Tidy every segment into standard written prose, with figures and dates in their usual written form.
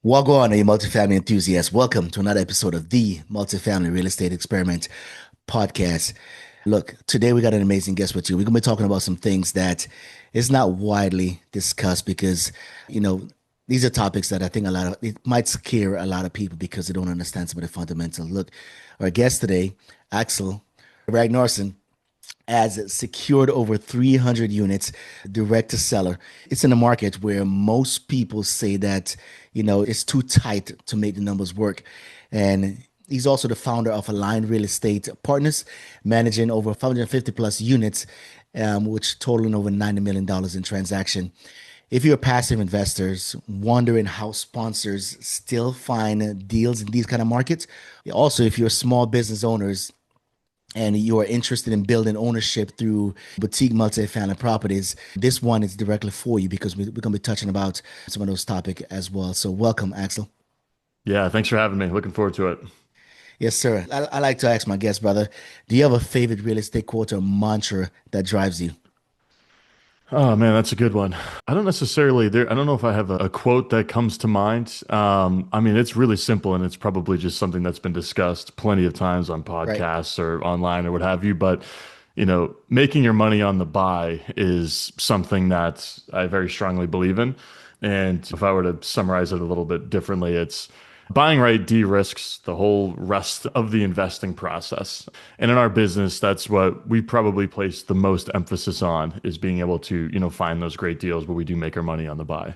Wagwan, you multifamily enthusiasts. Welcome to another episode of the Multifamily Real Estate Experiment podcast. Look, today we got an amazing guest with you. We're going to be talking about some things that is not widely discussed because, you know, these are topics that I think it might scare a lot of people because they don't understand some of the fundamentals. Look, our guest today, Axel Ragnarsson, has secured over 300 units direct to seller. It's in a market where most people say that, it's too tight to make the numbers work. And he's also the founder of Aligned Real Estate Partners, managing over 550 plus units, which totaling over $90 million in transaction. If you're passive investors wondering how sponsors still find deals in these kind of markets, also if you're small business owners and you are interested in building ownership through boutique multifamily properties, this one is directly for you because we're going to be touching about some of those topics as well. So welcome, Axel. Yeah, thanks for having me. Looking forward to it. Yes, sir. I like to ask my guest, brother, do you have a favorite real estate quote or mantra that drives you? Oh man, that's a good one. I don't necessarily there. I don't know if I have a quote that comes to mind. I mean, it's really simple, and it's probably just something that's been discussed plenty of times on Right. podcasts or online or what have you. But making your money on the buy is something that I very strongly believe in. And if I were to summarize it a little bit differently, it's buying right de-risks the whole rest of the investing process. And in our business, that's what we probably place the most emphasis on is being able to, find those great deals where we do make our money on the buy.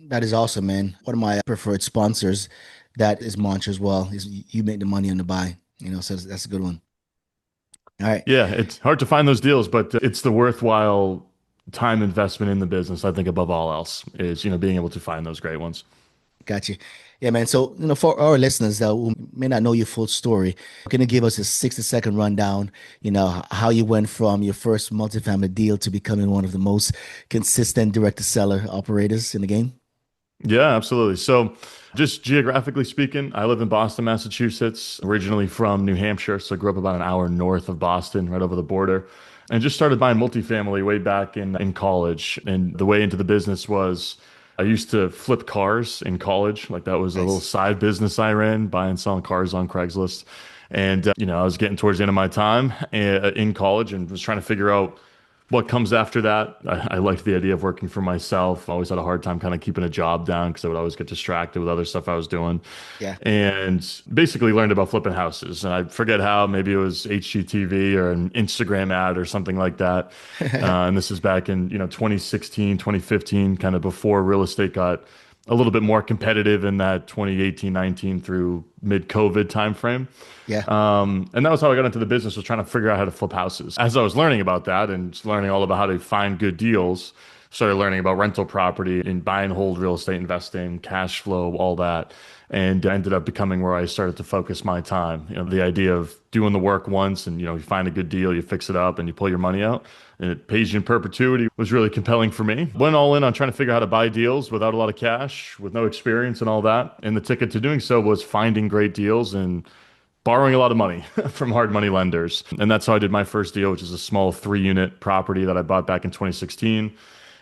That is awesome, man. One of my preferred sponsors, that is mantra as well, is you make the money on the buy, so that's a good one. All right. Yeah, it's hard to find those deals, but it's the worthwhile time investment in the business, I think above all else, is, being able to find those great ones. Got you. Yeah, man. So, for our listeners that who may not know your full story, can you give us a 60-second rundown, how you went from your first multifamily deal to becoming one of the most consistent direct to seller operators in the game? Yeah, absolutely. So, just geographically speaking, I live in Boston, Massachusetts, originally from New Hampshire. So, I grew up about an hour north of Boston, right over the border, and just started buying multifamily way back in college. And the way into the business was I used to flip cars in college. Like, that was a little Nice. side business I ran, buying and selling cars on Craigslist. And, I was getting towards the end of my time in college and was trying to figure out what comes after that. I liked the idea of working for myself. I always had a hard time kind of keeping a job down because I would always get distracted with other stuff I was doing. Yeah. And basically learned about flipping houses. And I forget how, maybe it was HGTV or an Instagram ad or something like that. And this is back in, 2016, 2015, kind of before real estate got a little bit more competitive in that 2018, 19 through mid-COVID timeframe. Yeah. And that was how I got into the business, was trying to figure out how to flip houses. As I was learning about that and just learning all about how to find good deals, started learning about rental property and buy and hold real estate investing, cash flow, all that. And I ended up becoming where I started to focus my time. The idea of doing the work once and, you find a good deal, you fix it up and you pull your money out and it pays you in perpetuity was really compelling for me. Went all in on trying to figure out how to buy deals without a lot of cash, with no experience and all that. And the ticket to doing so was finding great deals and borrowing a lot of money from hard money lenders. And that's how I did my first deal, which is a small 3-unit property that I bought back in 2016.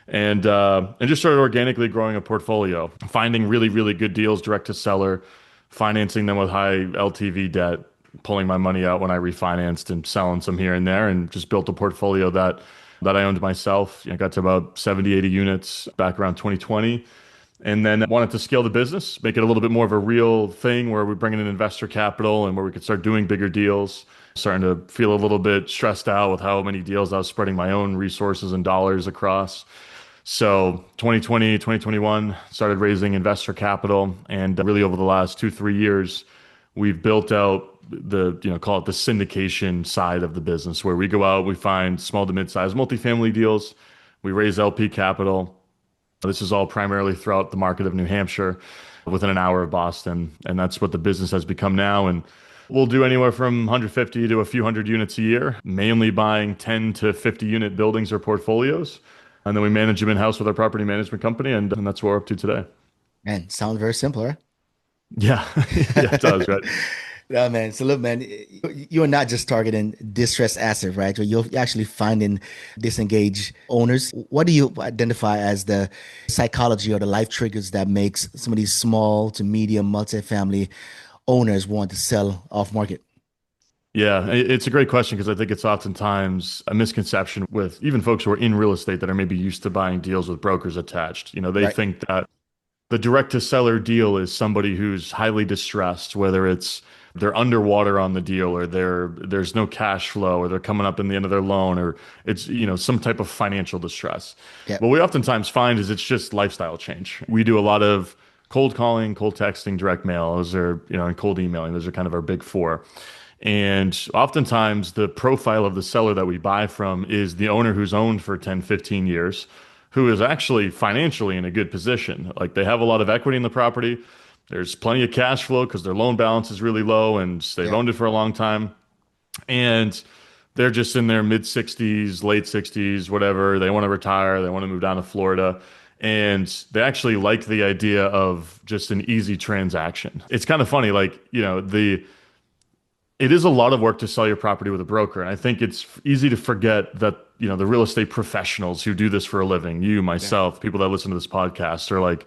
And just started organically growing a portfolio, finding really, really good deals direct to seller, financing them with high LTV debt, pulling my money out when I refinanced and selling some here and there, and just built a portfolio that I owned myself. I got to about 70, 80 units back around 2020. And then wanted to scale the business, make it a little bit more of a real thing where we bring in investor capital and where we could start doing bigger deals. Starting to feel a little bit stressed out with how many deals I was spreading my own resources and dollars across. So 2020, 2021, started raising investor capital. And really over the last 2, 3 years, we've built out call it the syndication side of the business, where we go out, we find small to mid-sized multifamily deals, we raise LP capital. This is all primarily throughout the market of New Hampshire, within an hour of Boston. And that's what the business has become now. And we'll do anywhere from 150 to a few hundred units a year, mainly buying 10 to 50 unit buildings or portfolios. And then we manage them in-house with our property management company. And that's what we're up to today. Man, sounds very simple, Yeah, yeah, it does, right? right? Yeah, man. So look, man, you're not just targeting distressed assets, right? You're actually finding disengaged owners. What do you identify as the psychology or the life triggers that makes some of these small to medium multifamily owners want to sell off market? Yeah, it's a great question because I think it's oftentimes a misconception with even folks who are in real estate that are maybe used to buying deals with brokers attached. They Right. think that the direct to seller deal is somebody who's highly distressed, whether it's they're underwater on the deal or there's no cash flow or they're coming up in the end of their loan or it's some type of financial distress. Yeah. What we oftentimes find is it's just lifestyle change. We do a lot of cold calling, cold texting, direct mail. Those are, and cold emailing. Those are kind of our big four. And oftentimes the profile of the seller that we buy from is the owner who's owned for 10, 15 years, who is actually financially in a good position. Like they have a lot of equity in the property. There's plenty of cash flow because their loan balance is really low and they've Yeah. owned it for a long time. And they're just in their mid 60s, late 60s, whatever. They want to retire. They want to move down to Florida. And they actually like the idea of just an easy transaction. It's kind of funny, like, it is a lot of work to sell your property with a broker. And I think it's easy to forget that, the real estate professionals who do this for a living, you, Yeah. myself, people that listen to this podcast are like,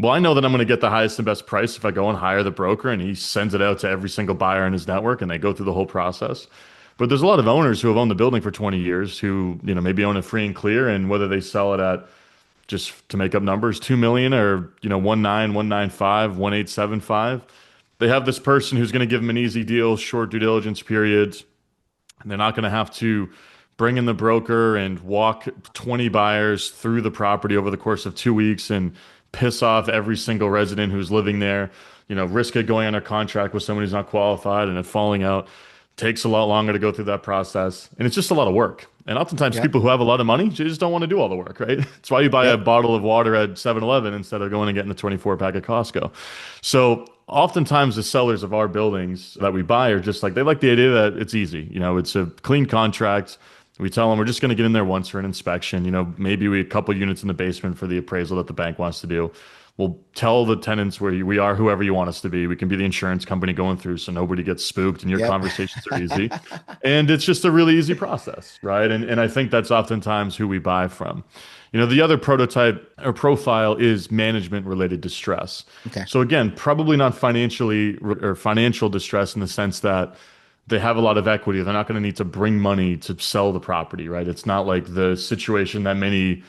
well, I know that I'm going to get the highest and best price if I go and hire the broker and he sends it out to every single buyer in his network and they go through the whole process. But there's a lot of owners who have owned the building for 20 years who, maybe own it free and clear. And whether they sell it at just to make up numbers, 2 million or, 19195, 1875. They have this person who's going to give them an easy deal, short due diligence period, and they're not going to have to bring in the broker and walk 20 buyers through the property over the course of 2 weeks and piss off every single resident who's living there, risk it going under contract with someone who's not qualified and it falling out. Takes a lot longer to go through that process. And it's just a lot of work. And oftentimes Yeah. people who have a lot of money just don't want to do all the work, right? It's why you buy a Yep. bottle of water at 7-Eleven instead of going and getting the 24 pack at Costco. So oftentimes the sellers of our buildings that we buy are just like, they like the idea that it's easy. It's a clean contract. We tell them we're just going to get in there once for an inspection. Maybe we a couple units in the basement for the appraisal that the bank wants to do. We'll tell the tenants where we are, whoever you want us to be. We can be the insurance company going through so nobody gets spooked and your Yep. conversations are easy. And it's just a really easy process, right? And I think that's oftentimes who we buy from. The other prototype or profile is management related distress. Okay. So again, probably not financially or financial distress in the sense that they have a lot of equity. They're not going to need to bring money to sell the property, right? It's not like the situation that many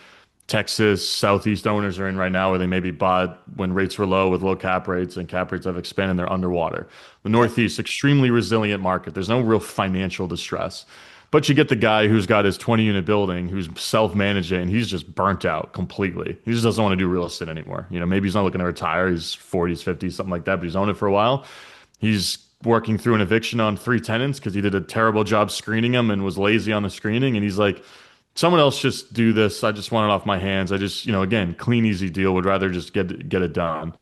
Texas Southeast owners are in right now, where they maybe bought when rates were low with low cap rates and cap rates have expanded and they're underwater. The Yep. Northeast, extremely resilient market. There's no real financial distress. But you get the guy who's got his 20 unit building, who's self-managing, and he's just burnt out completely. He just doesn't want to do real estate anymore. Maybe he's not looking to retire. He's 40s, 50s, something like that, but he's owned it for a while. He's working through an eviction on 3 tenants because he did a terrible job screening them and was lazy on the screening. And he's like, someone else just do this. I just want it off my hands. I just, again, clean, easy deal. Would rather just get it done.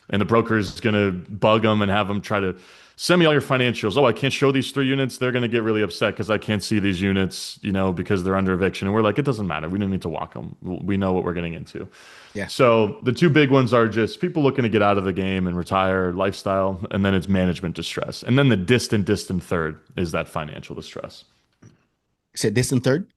And the broker is going to bug them and have them try to send me all your financials. Oh, I can't show these 3 units. They're going to get really upset because I can't see these units, because they're under eviction. And we're like, it doesn't matter. We don't need to walk them. We know what we're getting into. Yeah. So the two big ones are just people looking to get out of the game and retire, lifestyle, and then it's management distress. And then the distant third is that financial distress. Said distant third.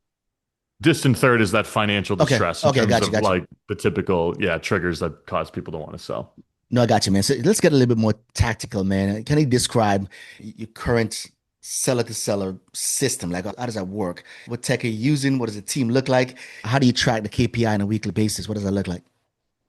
Distant third is that financial Okay. distress in Okay. terms Got you. of Got you. like the typical, yeah, triggers that cause people to want to sell. No, I got you, man. So let's get a little bit more tactical, man. Can you describe your current seller to seller system? Like, how does that work? What tech are you using? What does the team look like? How do you track the KPI on a weekly basis? What does that look like?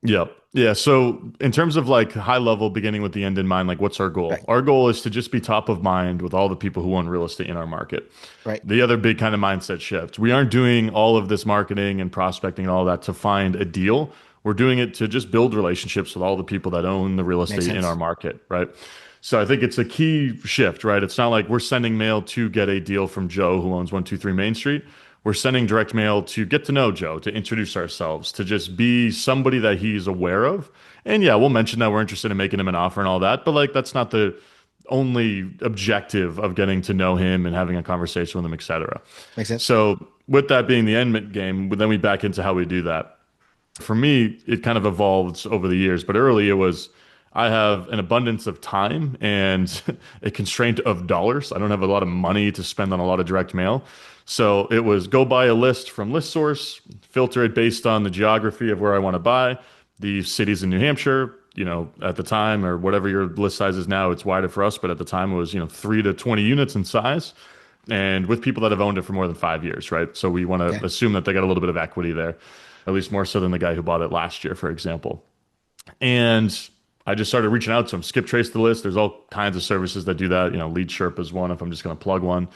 Yeah. Yeah. So in terms of like high level, beginning with the end in mind, like what's our goal? Right. Our goal is to just be top of mind with all the people who own real estate in our market. Right. The other big kind of mindset shift. We aren't doing all of this marketing and prospecting and all that to find a deal. We're doing it to just build relationships with all the people that own the real Makes estate in our sense. market, right? So I think it's a key shift, right? It's not like we're sending mail to get a deal from Joe who owns 123 Main Street. We're sending direct mail to get to know Joe, to introduce ourselves, to just be somebody that he's aware of. And yeah, we'll mention that we're interested in making him an offer and all that, but like that's not the only objective of getting to know him and having a conversation with him, etc. Makes sense. So with that being the end game, then we back into how we do that. For me, it kind of evolved over the years, but early it was I have an abundance of time and a constraint of dollars. I don't have a lot of money to spend on a lot of direct mail. So it was go buy a list from List Source, filter it based on the geography of where I want to buy, the cities in New Hampshire, at the time or whatever your list size is now, it's wider for us, but at the time it was, 3 to 20 units in size and with people that have owned it for more than 5 years, right? So we want Okay. to assume that they got a little bit of equity there, at least more so than the guy who bought it last year, for example. And I just started reaching out to them, skip trace the list. There's all kinds of services that do that. Lead Sherpa is one if I'm just going to plug one.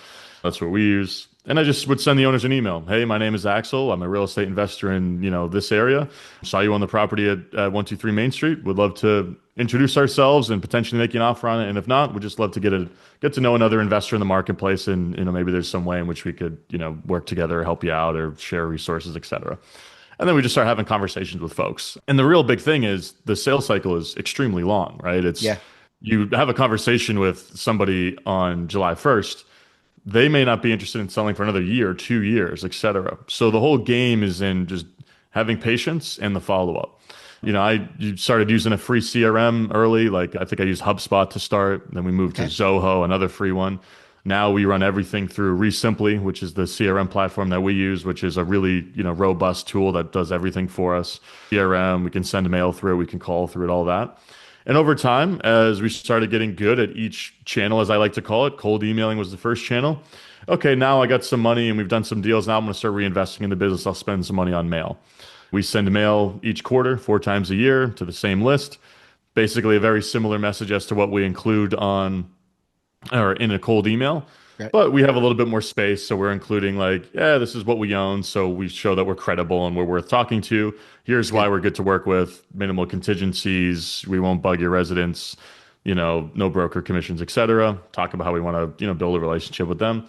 That's what we use. And I just would send the owners an email. Hey, my name is Axel. I'm a real estate investor in, this area. Saw you on the property at 123 Main Street. Would love to introduce ourselves and potentially make you an offer on it. And if not, we'd just love to get to know another investor in the marketplace. And, maybe there's some way in which we could, work together, help you out or share resources, et cetera. And then we just start having conversations with folks. And the real big thing is the sales cycle is extremely long, right? It's Yeah. you have a conversation with somebody on July 1st. They may not be interested in selling for another year, 2 years, et cetera. So the whole game is in just having patience and the follow-up. You started using a free CRM early. Like I think I used HubSpot to start. Then we moved to Okay. Zoho, another free one. Now we run everything through Resimply, which is the CRM platform that we use, which is a really, robust tool that does everything for us. CRM, we can send a mail through it, we can call through it, all that. And over time, as we started getting good at each channel, as I like to call it, cold emailing was the first channel. Okay, now I got some money and we've done some deals. Now I'm going to start reinvesting in the business. I'll spend some money on mail. We send mail each quarter, 4 times a year to the same list. Basically, a very similar message as to what we include on or in a cold email. Right. But we have a little bit more space, so we're including like, yeah, this is what we own, so we show that we're credible and we're worth talking to. Here's why Good. we're good to work with, minimal contingencies, we won't bug your residents, no broker commissions, etc. Talk about how we want to, build a relationship with them.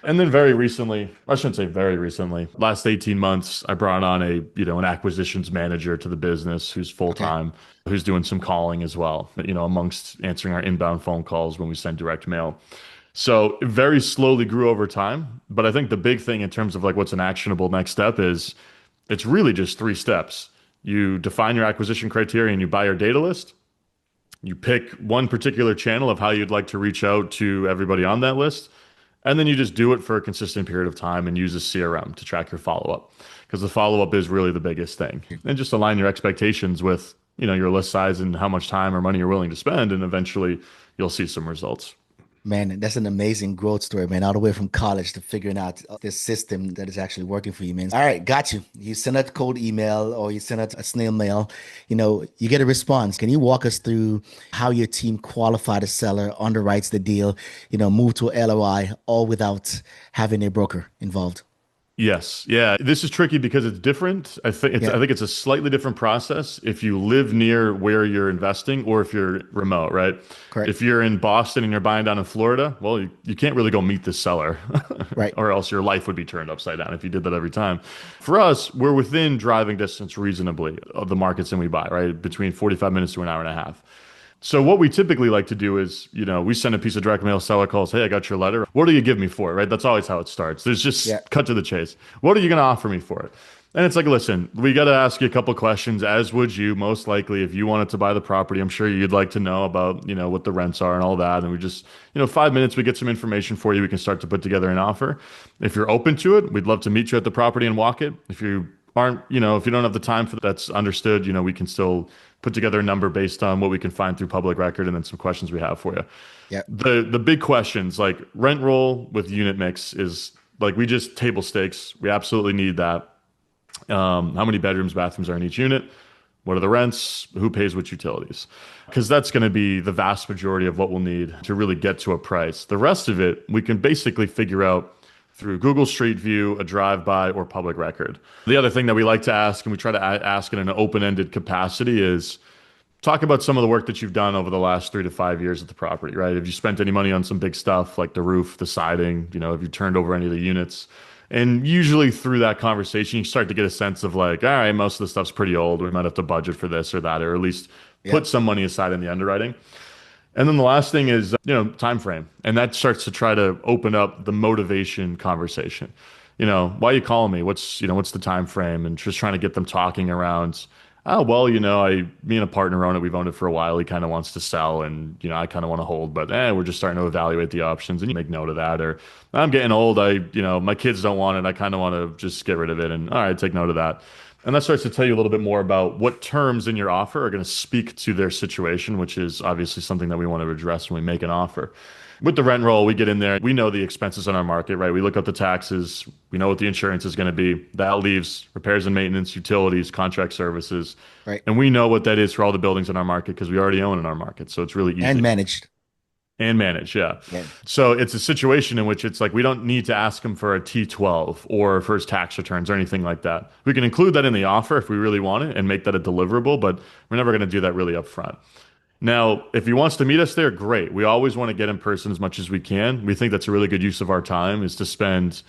And then very recently, I shouldn't say very recently, last 18 months, I brought on an acquisitions manager to the business who's full Okay. time, who's doing some calling as well, amongst answering our inbound phone calls when we send direct mail. So it very slowly grew over time. But I think the big thing in terms of like what's an actionable next step is it's really just 3 steps. You define your acquisition criteria and you buy your data list. You pick one particular channel of how you'd like to reach out to everybody on that list. And then you just do it for a consistent period of time and use a CRM to track your follow-up. Because the follow-up is really the biggest thing. And just align your expectations with, your list size and how much time or money you're willing to spend, and eventually you'll see some results. Man, that's an amazing growth story, man. All the way from college to figuring out this system that is actually working for you, man. All right, got you. You send out a cold email or you send out a snail mail, you get a response. Can you walk us through how your team qualify the seller, underwrites the deal, move to a LOI, all without having a broker involved? Yes. Yeah. This is tricky because it's different. Yeah, I think it's a slightly different process if you live near where you're investing or if you're remote, right? correct. If you're in Boston and you're buying down in Florida, well, you can't really go meet the seller Right. or else your life would be turned upside down if you did that every time. For us, we're within driving distance reasonably of the markets that we buy, right? Between 45 minutes to an hour and a half. So what we typically like to do is, we send a piece of direct mail, seller calls, hey, I got your letter. What do you give me for it, right? That's always how it starts. There's Yeah. just cut to the chase. What are you going to offer me for it? And it's like, listen, we got to ask you a couple questions, as would you, most likely, if you wanted to buy the property. I'm sure you'd like to know about, what the rents are and all that. And we just, 5 minutes, we get some information for you. We can start to put together an offer. If you're open to it, we'd love to meet you at the property and walk it. If you aren't, if you don't have the time for that, that's understood. We can still put together a number based on what we can find through public record and then some questions we have for you. Yeah. The big questions like rent roll with unit mix is like we just table stakes. We absolutely need that. How many bedrooms, bathrooms are in each unit? What are the rents? Who pays which utilities? Because that's going to be the vast majority of what we'll need to really get to a price. The rest of it, we can basically figure out through Google Street View, a drive-by, or public record. The other thing that we like to ask, and we try to ask in an open-ended capacity, is talk about some of the work that you've done over the last 3 to 5 years at the property, right? Have you spent any money on some big stuff like the roof, the siding? Have you turned over any of the units? And usually through that conversation, you start to get a sense of like, all right, most of the stuff's pretty old. We might have to budget for this or that, or at least Yeah. put some money aside in the underwriting. And then the last thing is, time frame. And that starts to try to open up the motivation conversation. Why are you calling me? What's the time frame? And just trying to get them talking around, Oh, well, me and a partner own it. We've owned it for a while. He kind of wants to sell and, I kind of want to hold, but we're just starting to evaluate the options and you make note of that. Or I'm getting old. My kids don't want it. I kind of want to just get rid of it. And all right, take note of that. And that starts to tell you a little bit more about what terms in your offer are going to speak to their situation, which is obviously something that we want to address when we make an offer. With the rent roll, we get in there. We know the expenses on our market, right? We look up the taxes. We know what the insurance is going to be. That leaves repairs and maintenance, utilities, contract services. Right. And we know what that is for all the buildings in our market because we already own in our market. So it's really And easy. managed. And manage, yeah. Yeah. So it's a situation in which it's like we don't need to ask him for a T12 or for his tax returns or anything like that. We can include that in the offer if we really want it and make that a deliverable, but we're never going to do that really up front. Now, if he wants to meet us there, great. We always want to get in person as much as we can. We think that's a really good use of our time is to spend,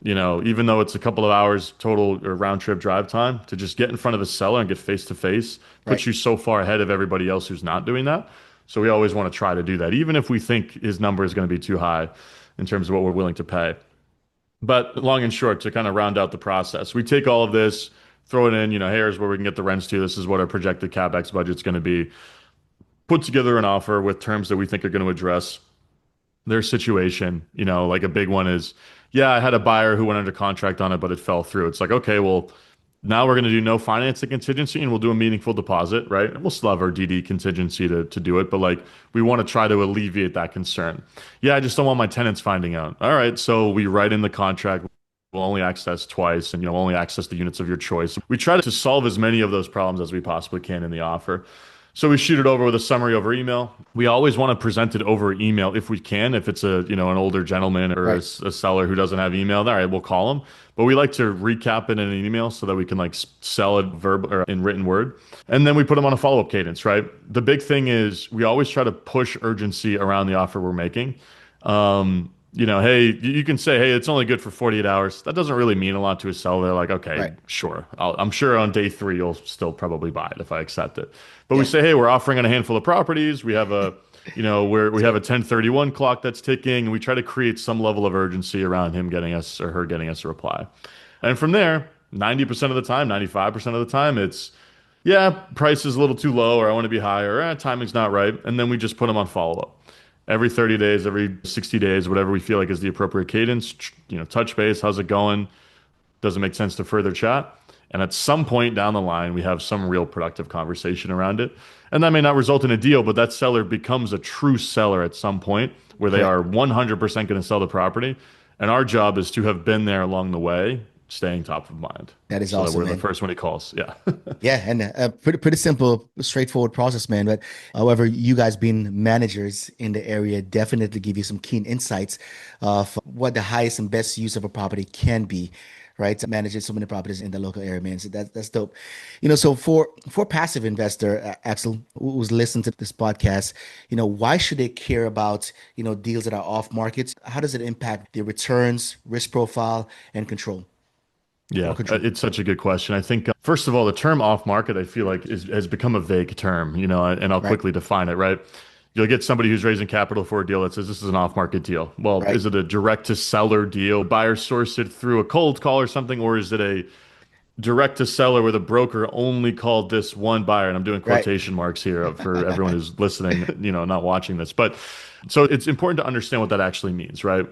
even though it's a couple of hours total or round trip drive time, to just get in front of a seller and get face to face Right. puts you so far ahead of everybody else who's not doing that. So we always want to try to do that, even if we think his number is going to be too high in terms of what we're willing to pay. But long and short, to kind of round out the process, we take all of this, throw it in, here's where we can get the rents to. This is what our projected CapEx budget's going to be. Put together an offer with terms that we think are going to address their situation. Like a big one is, yeah, I had a buyer who went under contract on it, but it fell through. It's like, okay, well, now we're going to do no financing contingency and we'll do a meaningful deposit, right? And we'll still have our DD contingency to do it, but like we want to try to alleviate that concern. Yeah, I just don't want my tenants finding out. All right, so we write in the contract. We'll only access twice and only access the units of your choice. We try to solve as many of those problems as we possibly can in the offer. So we shoot it over with a summary over email. We always want to present it over email if we can. If it's an older gentleman or Right. a seller who doesn't have email, all right, we'll call them. But we like to recap it in an email so that we can like sell it verbal or in written word. And then we put them on a follow-up cadence, right? The big thing is we always try to push urgency around the offer we're making. Hey, you can say, hey, it's only good for 48 hours. That doesn't really mean a lot to a seller. They're like, okay, Right. sure. I'm sure on day three, you'll still probably buy it if I accept it. But we Yeah. say, hey, we're offering on a handful of properties. We have we have a 1031 clock that's ticking. And we try to create some level of urgency around him getting us or her getting us a reply. And from there, 90% of the time, 95% of the time, it's, yeah, price is a little too low or I want to be higher. Timing's not right. And then we just put them on follow up every 30 days, every 60 days, whatever we feel like is the appropriate cadence, touch base, how's it going? Does it make sense to further chat? And at some point down the line, we have some real productive conversation around it. And that may not result in a deal, but that seller becomes a true seller at some point where they Correct. are 100% going to sell the property. And our job is to have been there along the way, staying top of mind That is so that awesome, we're the man. first one he calls. Yeah. Yeah, and pretty simple, straightforward process, man. But however, you guys being managers in the area definitely give you some keen insights of what the highest and best use of a property can be, right? Managing so many properties in the local area, man. So that's dope. So for passive investor, Axel, who's listening to this podcast, why should they care about deals that are off markets? How does it impact their returns, risk profile, and control or Yeah, control? it's such a good question. I think, first of all, the term off market, I feel like has become a vague term, and I'll Right, quickly define it, right? You'll get somebody who's raising capital for a deal that says this is an off market deal. Well, right, is it a direct to seller deal? Buyer sourced it through a cold call or something, or is it a direct to seller where the broker only called this one buyer? And I'm doing right, quotation marks here for everyone who's listening, not watching this. But so it's important to understand what that actually means, right?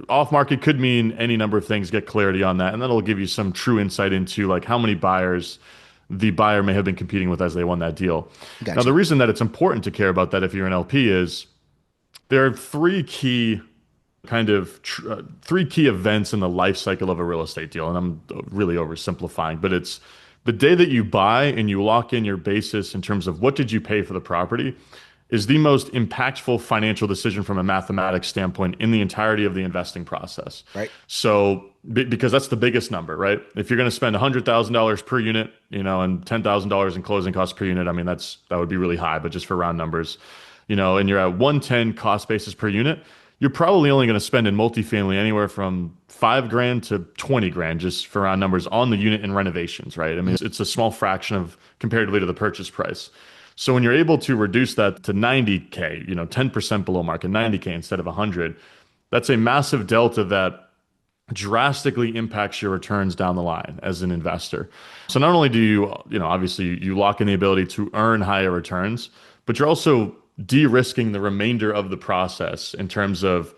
Off market could mean any number of things. Get clarity on that, and that'll give you some true insight into like how many buyers the buyer may have been competing with as they won that deal. Now, the gotcha. reason that it's important to care about that if you're an LP is there are three key events in the life cycle of a real estate deal, and I'm really oversimplifying, but it's the day that you buy and you lock in your basis in terms of what did you pay for the property is the most impactful financial decision from a mathematics standpoint in the entirety of the investing process. Right. So, because that's the biggest number, right? If you're going to spend $100,000 per unit, and $10,000 in closing costs per unit, I mean, that would be really high, but just for round numbers, and you're at 110 cost basis per unit, you're probably only going to spend in multifamily anywhere from 5 grand to 20 grand just for round numbers on the unit and renovations, right? I mean, it's a small fraction of comparatively to the purchase price. So when you're able to reduce that to 90K, 10% below market, 90K instead of 100, that's a massive delta that drastically impacts your returns down the line as an investor. So not only do obviously you lock in the ability to earn higher returns, but you're also de-risking the remainder of the process in terms of,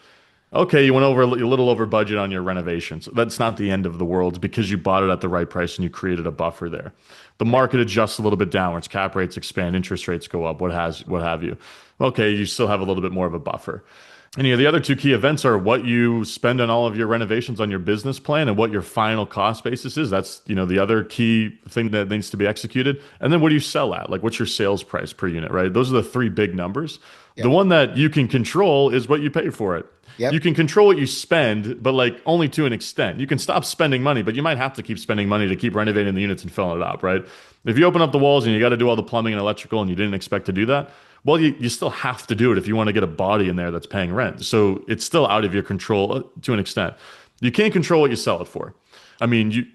okay, you went over a little over budget on your renovations. That's not the end of the world because you bought it at the right price and you created a buffer there. The Right. market adjusts a little bit downwards, cap rates expand, interest rates go up, what have you. Okay, you still have a little bit more of a buffer. And the other two key events are what you spend on all of your renovations on your business plan and what your final cost basis is. That's, the other key thing that needs to be executed. And then what do you sell at? Like what's your sales price per unit, right? Those are the three big numbers. The Yep. one that you can control is what you pay for it. You Yep. can control what you spend, but like only to an extent. You can stop spending money, but you might have to keep spending money to keep renovating the units and filling it up, right? If you open up the walls and you got to do all the plumbing and electrical and you didn't expect to do that, well, you still have to do it if you want to get a body in there that's paying rent. So it's still out of your control to an extent. You can't control what you sell it for. I mean, you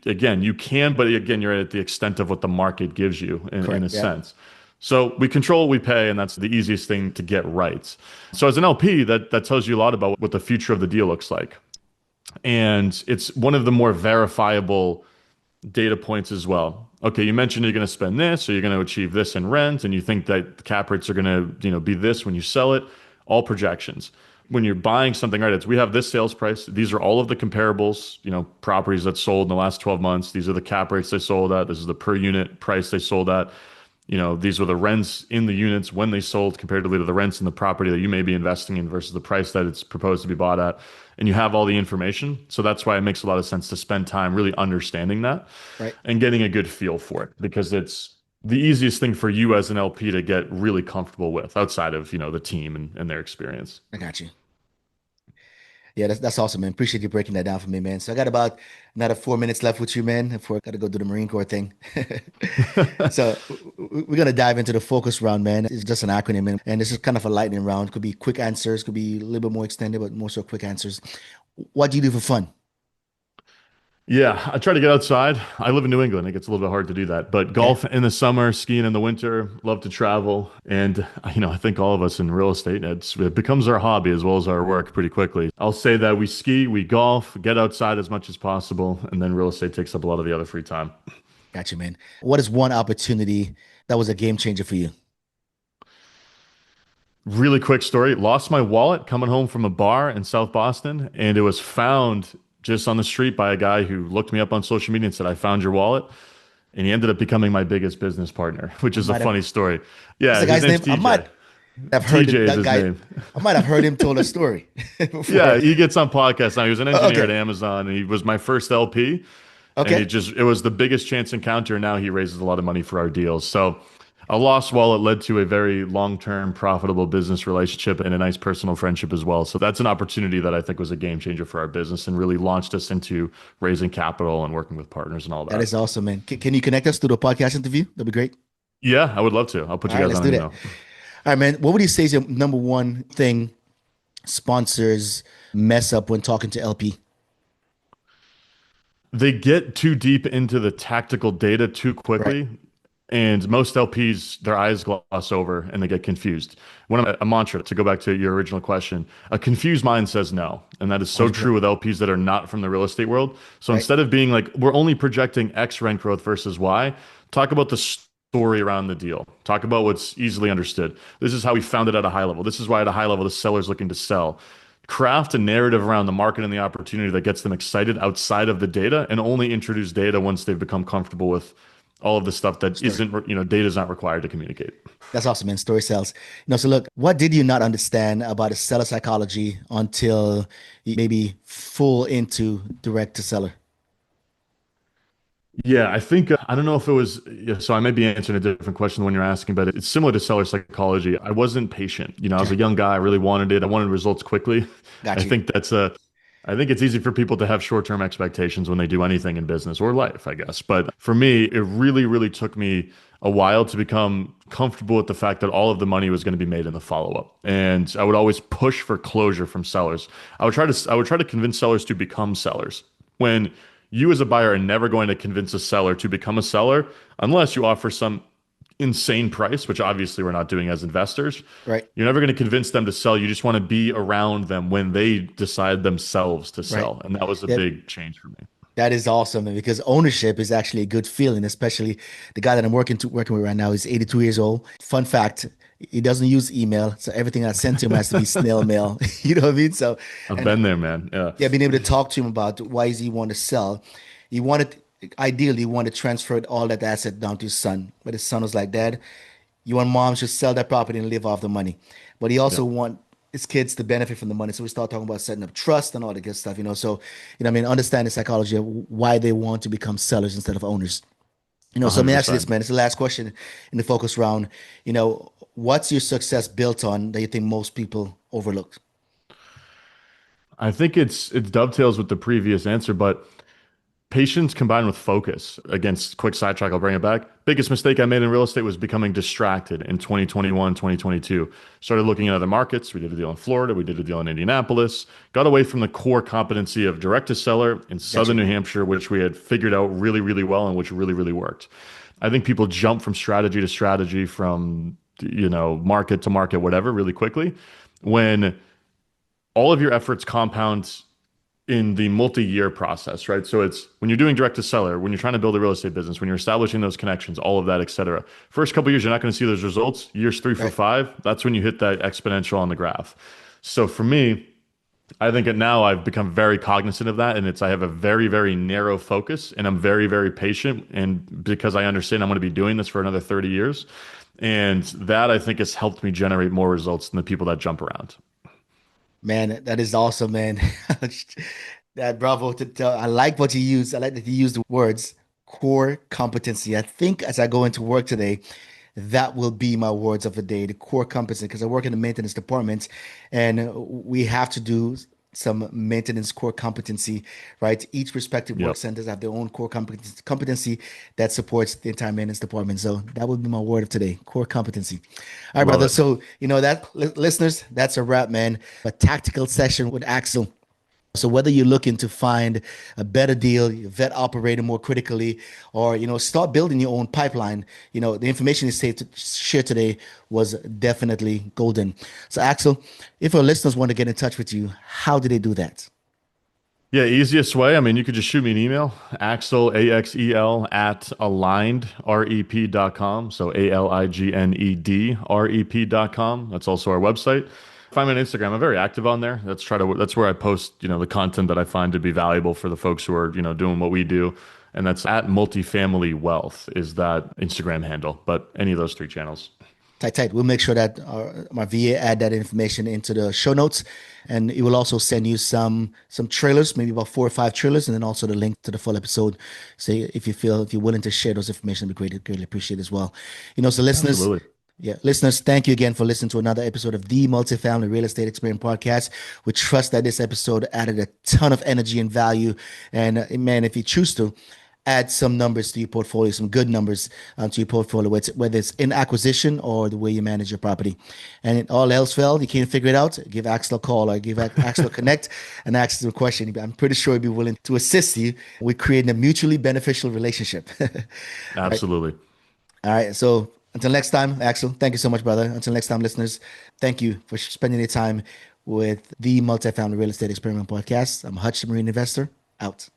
can, but again, you're at the extent of what the market gives you in Correct. a Yep. sense. So we control what we pay, and that's the easiest thing to get right. So as an LP, that tells you a lot about what the future of the deal looks like. And it's one of the more verifiable data points as well. Okay, you mentioned you're going to spend this, or you're going to achieve this in rent, and you think that the cap rates are going to, be this when you sell it. All projections. When you're buying something, right? We have this sales price. These are all of the comparables, properties that sold in the last 12 months. These are the cap rates they sold at. This is the per unit price they sold at. These were the rents in the units when they sold comparatively to the rents in the property that you may be investing in versus the price that it's proposed to be bought at. And you have all the information. So that's why it makes a lot of sense to spend time really understanding that Right. and getting a good feel for it because it's the easiest thing for you as an LP to get really comfortable with outside of, the team and their experience. I got you. Yeah, that's awesome, man. Appreciate you breaking that down for me, man. So I got about another 4 minutes left with you, man, before I got to go do the Marine Corps thing. So we're gonna dive into the focus round, man. It's just an acronym, and this is kind of a lightning round. Could be quick answers, could be a little bit more extended, but more so quick answers. What do you do for fun? Yeah, I try to get outside. I live in New England. It gets a little bit hard to do that. But Okay. golf in the summer, skiing in the winter, love to travel. And, I think all of us in real estate, it becomes our hobby as well as our work pretty quickly. I'll say that we ski, we golf, get outside as much as possible, and then real estate takes up a lot of the other free time. Got you, man. What is one opportunity that was a game changer for you? Really quick story. Lost my wallet coming home from a bar in South Boston, and it was found just on the street by a guy who looked me up on social media and said, I found your wallet. And he ended up becoming my biggest business partner, which I is a might have. funny story. What's Yeah, the his guy's name's name? I TJ. might have heard TJ is that his guy. name. I might have heard him told a story Yeah, before. he gets on podcasts now. He was an engineer at Okay. Amazon, and he was my first LP. And Okay. it was the biggest chance encounter. Now he raises a lot of money for our deals. So a lost wallet led to a very long-term profitable business relationship and a nice personal friendship as well. So that's an opportunity that I think was a game changer for our business and really launched us into raising capital and working with partners and all That that. is awesome, man. Can you connect us to the podcast interview? That'd be great. Yeah, I would love to. I'll put All you right, guys let's on do an that. email. All right, man. What would you say is your number one thing sponsors mess up when talking to LP? They get too deep into the tactical data too Right. quickly. And most LPs, their eyes gloss over and they get confused. One of a mantra to go back to your original question, a confused mind says no. And that is so true 100%. with LPs that are not from the real estate world. So Right. instead of being like, we're only projecting X rent growth versus Y, talk about the story around the deal. Talk about what's easily understood. This is how we found it at a high level. This is why at a high level, the seller's looking to sell. Craft a narrative around the market and the opportunity that gets them excited outside of the data and only introduce data once they've become comfortable with all of the stuff that Story. isn't, data is not required to communicate. That's awesome, man. Story sells. So look, what did you not understand about the seller psychology until you maybe full into direct to seller? Yeah, I think I don't know if it was yeah, so I may be answering a different question than when you're asking, but it's similar to seller psychology. I wasn't patient. I was Okay. a young guy, I really wanted it. I wanted results quickly. I Got you. think that's a I think it's easy for people to have short-term expectations when they do anything in business or life, I guess. But for me, it really, really took me a while to become comfortable with the fact that all of the money was going to be made in the follow-up. And I would always push for closure from sellers. I would try to convince sellers to become sellers. When you as a buyer are never going to convince a seller to become a seller unless you offer some insane price, which obviously we're not doing as investors, Right. you're never going to convince them to sell. You just want to be around them when they decide themselves to Right. sell. And that was a Yep. big change for me. That is awesome, man, because ownership is actually a good feeling, especially the guy that I'm working with right now is 82 years old. Fun fact, he doesn't use email, so everything I send to him has to be snail mail. You know what I mean? So, I've and been there, man. Yeah. yeah, being able to talk to him about why does he want to sell. He wanted, ideally, he wanted to transfer all that asset down to his son. But his son was like, Dad, you want mom should sell that property and live off the money. But he Yeah. also want his kids to benefit from the money. So we start talking about setting up trust and all the good stuff, you know. So, I mean, understand the psychology of why they want to become sellers instead of owners. So let me ask you this, 100%. man. It's the last question in the focus round. What's your success built on that you think most people overlook? I think it dovetails with the previous answer, but patience combined with focus. Against quick sidetrack, I'll bring it back. Biggest mistake I made in real estate was becoming distracted in 2021, 2022. Started looking at other markets. We did a deal in Florida. We did a deal in Indianapolis. Got away from the core competency of direct to seller in Southern Gotcha. New Hampshire, which we had figured out really, really well and which really, really worked. I think people jump from strategy to strategy, from market to market, whatever, really quickly, when all of your efforts compound in the multi-year process, right? So it's when you're doing direct to seller, when you're trying to build a real estate business, when you're establishing those connections, all of that, et cetera. First couple of years, you're not going to see those results. Years 3 4 5, that's when you hit that exponential on the graph. So for me, I think now I've become very cognizant of that, and I have a very, very narrow focus, and I'm very, very patient, and because I understand I'm going to be doing this for another 30 years, and that I think has helped me generate more results than the people that jump around. Man, that is awesome, man. That bravo to tell. I like what you use. I like that you use the words core competency. I think as I go into work today, that will be my words of the day, the core competency, because I work in the maintenance department and we have to do some maintenance core competency, right? Each respective work Yep. centers have their own core competency that supports the entire maintenance department. So that would be my word of today, core competency. All right, Love brother. it. So, listeners, that's a wrap, man. A tactical session with Axel. So whether you're looking to find a better deal, vet operator more critically, or start building your own pipeline, the information you shared today was definitely golden. So Axel, if our listeners want to get in touch with you, how do they do that? Yeah, easiest way. I mean, you could just shoot me an email, Axel, AXEL, at alignedrep.com. So ALIGNEDREP.com. That's also our website. Find me on Instagram. I'm very active on there. That's where I post, the content that I find to be valuable for the folks who are, doing what we do. And that's at Multifamily Wealth is that Instagram handle, but any of those three channels. Tight, tight. We'll make sure that my VA add that information into the show notes, and it will also send you some trailers, maybe about 4 or 5 trailers, and then also the link to the full episode. So if you're willing to share those information, we greatly appreciate it as well. So listeners. Absolutely. Yeah, listeners, thank you again for listening to another episode of the Multifamily Real Estate Experiment podcast. We trust that this episode added a ton of energy and value. And man, if you choose to, add some numbers to your portfolio, some good numbers to your portfolio, whether it's in acquisition or the way you manage your property. And in all else failed, you can't figure it out, give Axel a call or give Axel a connect and ask him a question. I'm pretty sure he'd be willing to assist you with creating a mutually beneficial relationship. All right. Absolutely. All right. So until next time, Axel, thank you so much, brother. Until next time, listeners, thank you for spending your time with the Multifamily Real Estate Experiment podcast. I'm Hutch the Marine Investor, out.